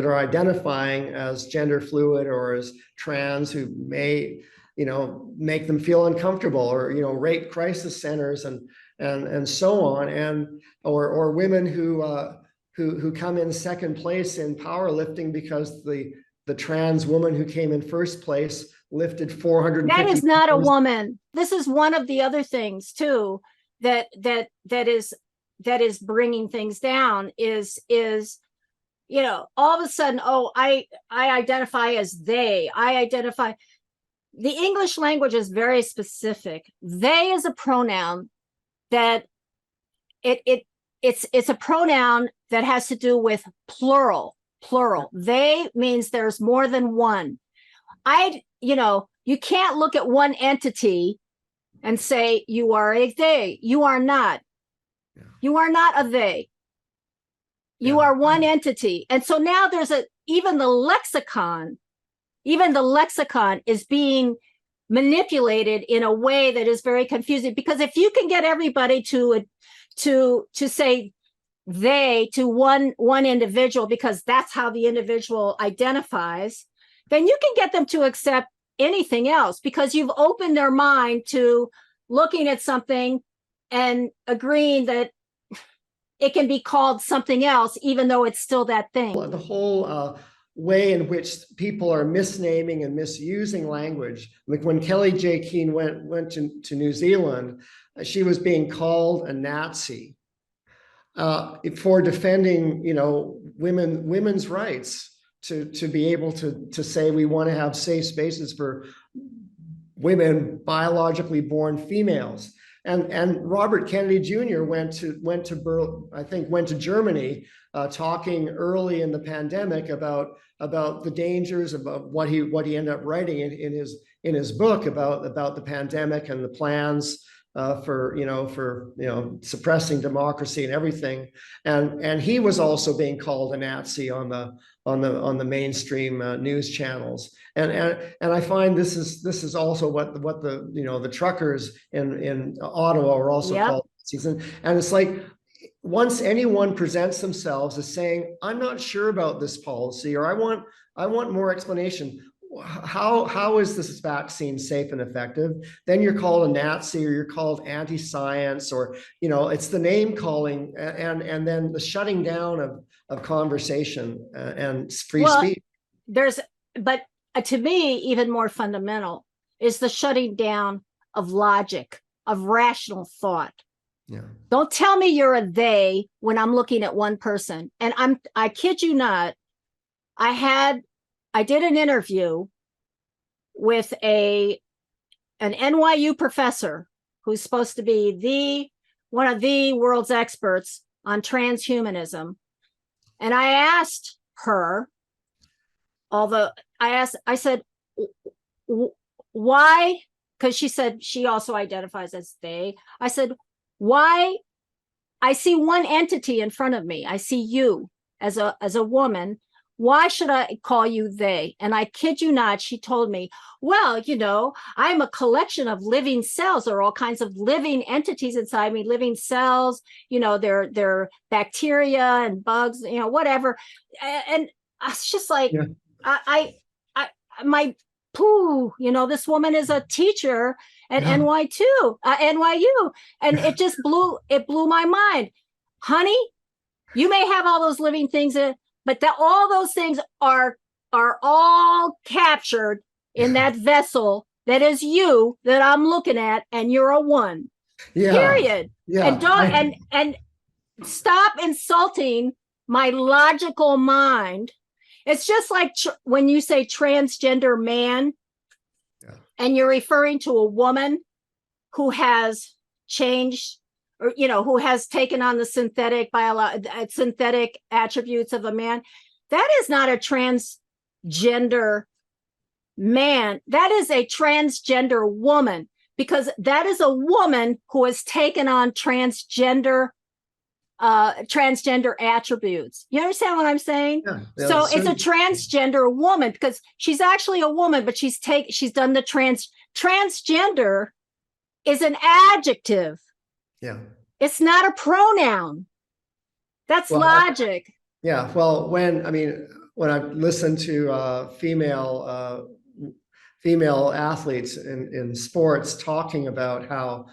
are identifying as gender fluid or as trans, who may make them feel uncomfortable, or, rape crisis centers and so on. And, or women who come in second place in powerlifting because the trans woman who came in first place lifted 450 That is not a pounds. woman. This is one of the other things too that is bringing things down is all of a sudden, oh, I identify as they. I identify. The English language is very specific. They is a pronoun that it's a pronoun that has to do with plural. They means there's more than one. You can't look at one entity and say you are a they. You are not. Yeah. You are not a they. You are one entity. And so now there's even the lexicon is being manipulated in a way that is very confusing, because if you can get everybody to say they to one individual because that's how the individual identifies, then you can get them to accept anything else because you've opened their mind to looking at something and agreeing that it can be called something else, even though it's still that thing. The whole way in which people are misnaming and misusing language. Like when Kelly J. Keane went to New Zealand, she was being called a Nazi for defending, women's rights to be able to say we want to have safe spaces for women, biologically born females. And Robert Kennedy Jr. went to Germany, talking early in the pandemic about the dangers, about what he ended up writing in his book about the pandemic and the plans for suppressing democracy and everything. And he was also being called a Nazi on the mainstream news channels. And I find this is also what the truckers in Ottawa are also called Nazis. And it's like, once anyone presents themselves as saying, I'm not sure about this policy, or I want more explanation. How is this vaccine safe and effective? Then you're called a Nazi, or you're called anti-science, or it's the name calling and then the shutting down of conversation and free speech. But to me, even more fundamental is the shutting down of logic, of rational thought. Yeah. Don't tell me you're a they when I'm looking at one person. And I kid you not, I did an interview with an NYU professor who's supposed to be one of the world's experts on transhumanism. And I asked her, I said, why? Because she said she also identifies as they. I said, why? I see one entity in front of me. I see you as a woman. Why should I call you they? And I kid you not, she told me, well, I'm a collection of living cells. There are all kinds of living entities inside me, living cells, they're bacteria and bugs, whatever. And I was just like, this woman is a teacher at NYU, and it just blew my mind. Honey, you may have all those living things, but all those things are all captured in that vessel that is you that I'm looking at, and you're a one. Yeah. Period. Yeah. And stop insulting my logical mind. It's just like when you say transgender man, and you're referring to a woman who has changed, or who has taken on the synthetic attributes of a man. That is not a transgender man. That is a transgender woman, because that is a woman who has taken on transgender attributes. You understand what I'm saying? Yeah, so it's a transgender woman, because she's actually a woman, but she's done the transgender is an adjective. Yeah. It's not a pronoun. That's logic. Well, when I listen to female female athletes in sports talking about how,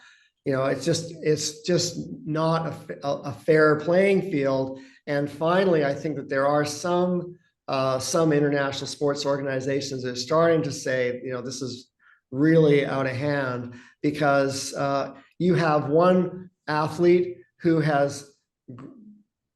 it's just not a fair playing field. And finally, I think that there are some international sports organizations that are starting to say, this is really out of hand, because you have one athlete who has,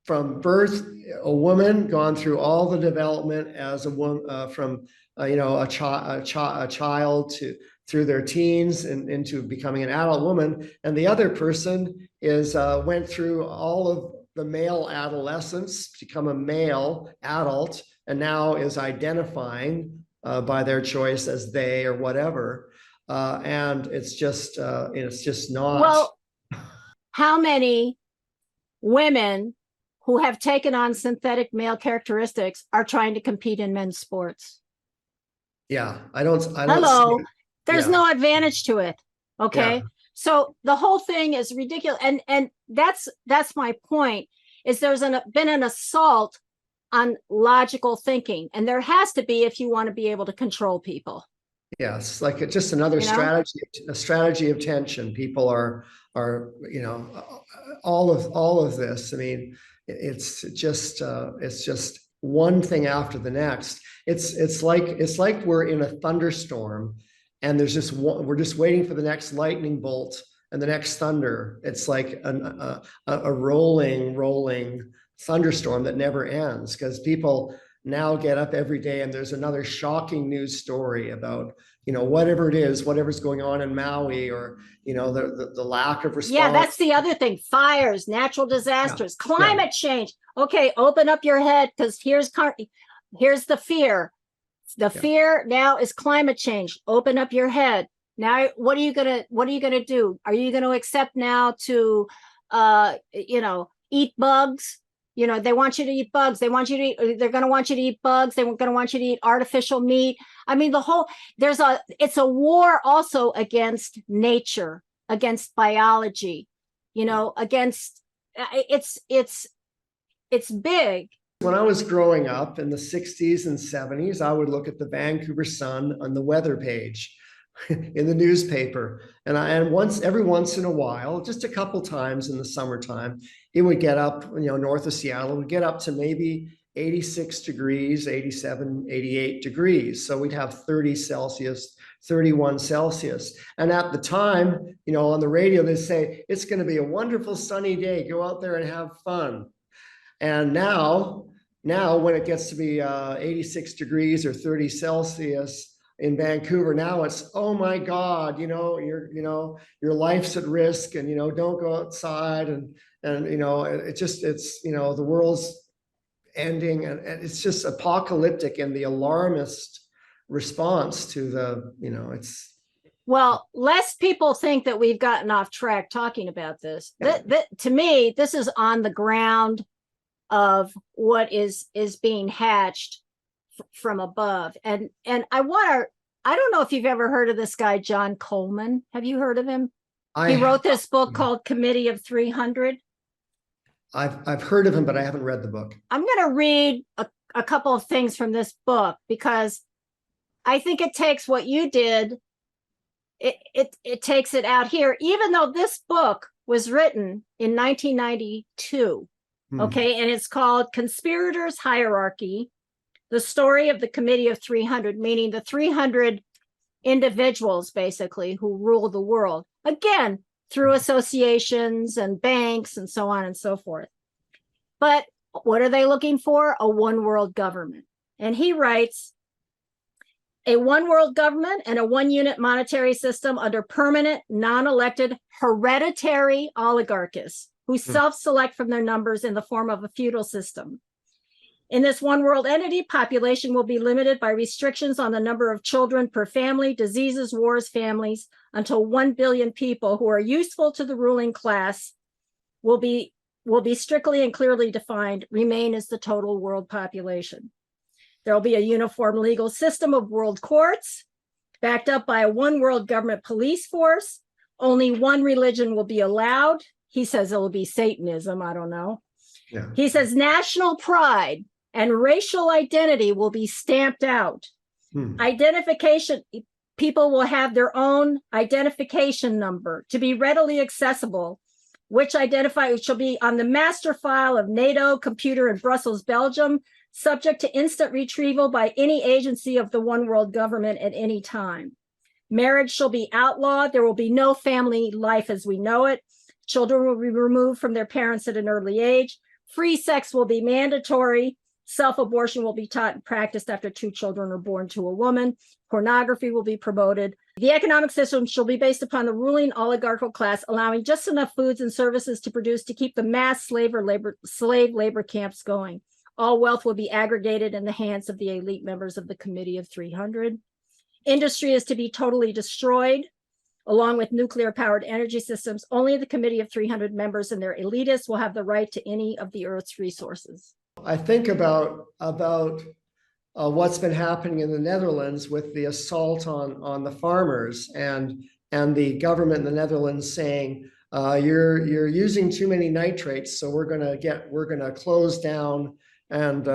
from birth, a woman, gone through all the development as a woman, from a child to through their teens and into becoming an adult woman, and the other person is went through all of the male adolescence, become a male adult, and now is identifying by their choice as they or whatever, and it's just not. Well, how many women who have taken on synthetic male characteristics are trying to compete in men's sports? Yeah, I don't. Hello, there's no advantage to it. Okay, Yeah. so the whole thing is ridiculous, and that's my point. Is there's been an assault on logical thinking, and there has to be if you want to be able to control people. Yes, like just another strategy, a strategy of tension. People are all of this. I mean, it's just one thing after the next. It's like we're in a thunderstorm, and there's just we're just waiting for the next lightning bolt and the next thunder. It's like a rolling thunderstorm that never ends, because people now get up every day and there's another shocking news story about, whatever it is, whatever's going on in Maui, or, the lack of response. Yeah, that's the other thing. Fires, natural disasters, climate change. Okay, open up your head, because here's the fear. The fear now is climate change. Open up your head. Now, what are you gonna do? Are you gonna accept now to eat bugs? They want you to eat bugs. They're going to want you to eat bugs. They're going to want you to eat artificial meat. I mean, it's a war also against nature, against biology, against, it's big. When I was growing up in the 60s and 70s, I would look at the Vancouver Sun on the weather page in the newspaper, and every once in a while, just a couple times in the summertime, it would get up, north of Seattle, it would get up to maybe 86 degrees, 87, 88 degrees. So we'd have 30 Celsius, 31 Celsius. And at the time, on the radio, they say, it's going to be a wonderful sunny day. Go out there and have fun. And now when it gets to be 86 degrees or 30 Celsius, in Vancouver, now it's, oh my God, your life's at risk, and don't go outside, and it's the world's ending, and it's just apocalyptic, and the alarmist response to it's. Well, less people think that we've gotten off track talking about this. To me, this is on the ground of what is being hatched from above, and I don't know if you've ever heard of this guy John Coleman. Have you heard of him? He wrote this book called Committee of 300. I've heard of him, but I haven't read the book. I'm going to read a couple of things from this book, because I think it takes what you did, it takes it out here, even though this book was written in 1992. Okay, and it's called Conspirators' Hierarchy: The Story of the Committee of 300, meaning the 300 individuals basically who rule the world, again, through associations and banks and so on and so forth. But what are they looking for? A one world government. And he writes, a one world government and a one unit monetary system under permanent, non-elected, hereditary oligarchists who self-select from their numbers in the form of a feudal system. In this one world entity, population will be limited by restrictions on the number of children per family, diseases, wars, families, until 1 billion people who are useful to the ruling class will be strictly and clearly defined, remain as the total world population. There will be a uniform legal system of world courts, backed up by a one world government police force. Only one religion will be allowed. He says it will be Satanism. I don't know. Yeah. He says national pride and racial identity will be stamped out. Identification people will have their own identification number to be readily accessible, which identifier shall be on the master file of NATO computer in Brussels, Belgium, subject to instant retrieval by any agency of the One World Government at any time. Marriage shall be outlawed. There will be no family life as we know it. Children will be removed from their parents at an early age. Free sex will be mandatory. Self-abortion will be taught and practiced after 2 children are born to a woman. Pornography will be promoted. The economic system shall be based upon the ruling oligarchical class, allowing just enough foods and services to produce to keep the mass slave labor camps going. All wealth will be aggregated in the hands of the elite members of the Committee of 300. Industry is to be totally destroyed, along with nuclear-powered energy systems. Only the Committee of 300 members and their elitists will have the right to any of the Earth's resources. I think about what's been happening in the Netherlands with the assault on the farmers, and the government in the Netherlands saying you're using too many nitrates, so we're gonna close down and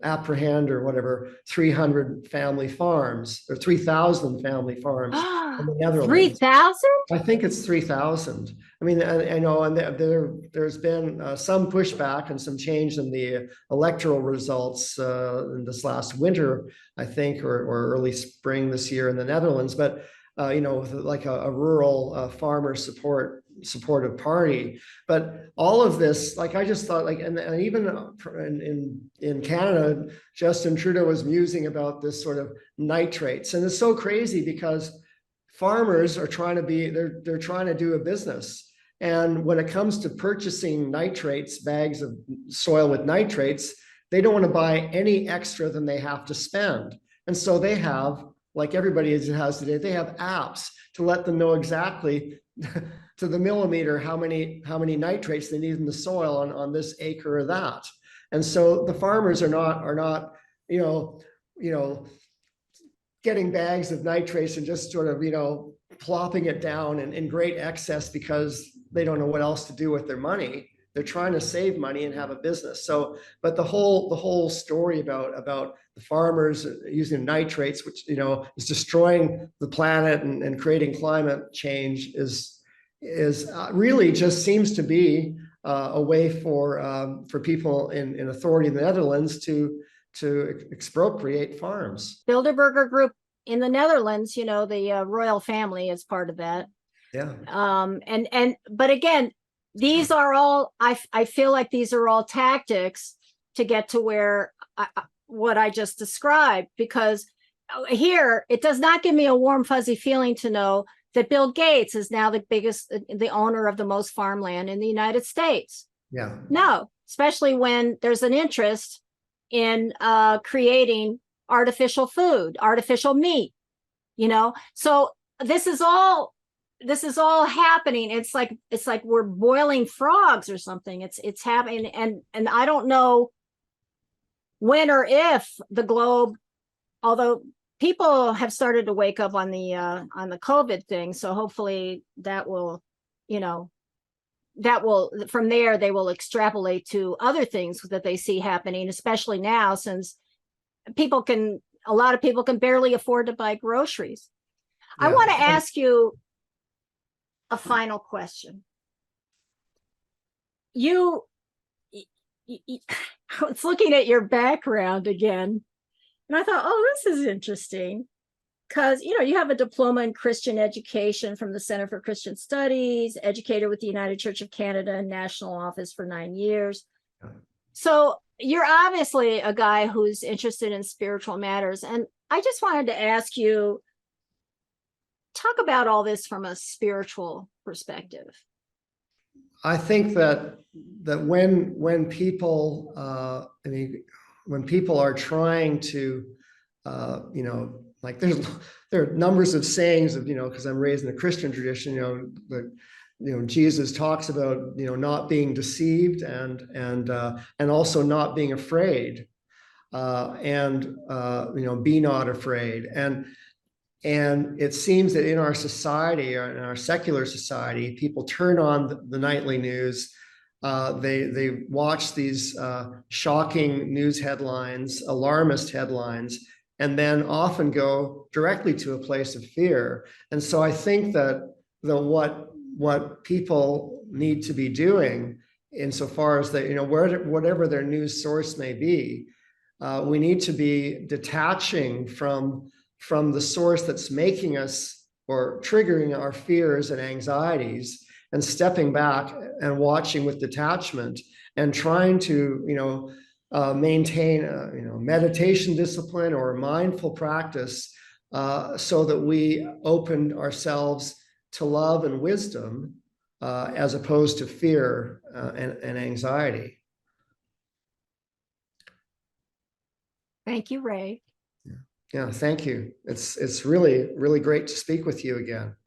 apprehend or whatever 300 family farms or 3,000 family farms in the Netherlands. 3,000? I think it's 3,000. I mean, I know, and there's been some pushback and some change in the electoral results in this last winter, I think, or early spring this year in the Netherlands. But with like a rural farmer supportive party. But all of this, like, I just thought, like, and even in Canada, Justin Trudeau was musing about this sort of nitrates, and it's so crazy because farmers are trying to they're trying to do a business. And when it comes to purchasing nitrates, bags of soil with nitrates, they don't want to buy any extra than they have to spend. And so they have, like everybody has today, they have apps to let them know exactly to the millimeter how many nitrates they need in the soil on this acre or that. And so the farmers are not getting bags of nitrates and just sort of plopping it down in great excess because they don't know what else to do with their money. They're trying to save money and have a business. So, but the whole story about the farmers using nitrates, which is destroying the planet and creating climate change, is really just seems to be a way for people in authority in the Netherlands to expropriate farms. Bilderberger Group in the Netherlands, the royal family is part of that. Yeah. But again, these are all, I feel like these are all tactics to get to where what I just described, because here it does not give me a warm, fuzzy feeling to know that Bill Gates is now the owner of the most farmland in the United States. Yeah. No, especially when there's an interest in creating artificial food, artificial meat, So this is all happening. It's like we're boiling frogs or something. It's happening, and I don't know when or if the globe, although people have started to wake up on the COVID thing, so hopefully that will, from there they will extrapolate to other things that they see happening, especially now since a lot of people can barely afford to buy groceries. Yeah. I want to ask you a final question. I was looking at your background again, and I thought, oh, this is interesting, because you have a diploma in Christian education from the Center for Christian Studies, educator with the United Church of Canada and national office for 9 years. So you're obviously a guy who's interested in spiritual matters, and I just wanted to ask you, talk about all this from a spiritual perspective. I think that when people when people are trying to like there are numbers of sayings of because I'm raised in a Christian tradition, Jesus talks about not being deceived and also not being afraid, and be not afraid. And it seems that in our society, or in our secular society, people turn on the nightly news. They watch these shocking news headlines, alarmist headlines, and then often go directly to a place of fear. And so I think that what people need to be doing, insofar as that, whatever their news source may be, we need to be detaching from the source that's making us or triggering our fears and anxieties, and stepping back and watching with detachment and trying to maintain meditation discipline or mindful practice, so that we open ourselves to love and wisdom, as opposed to fear and anxiety. Thank you, Ray. Yeah, thank you. It's really, really great to speak with you again.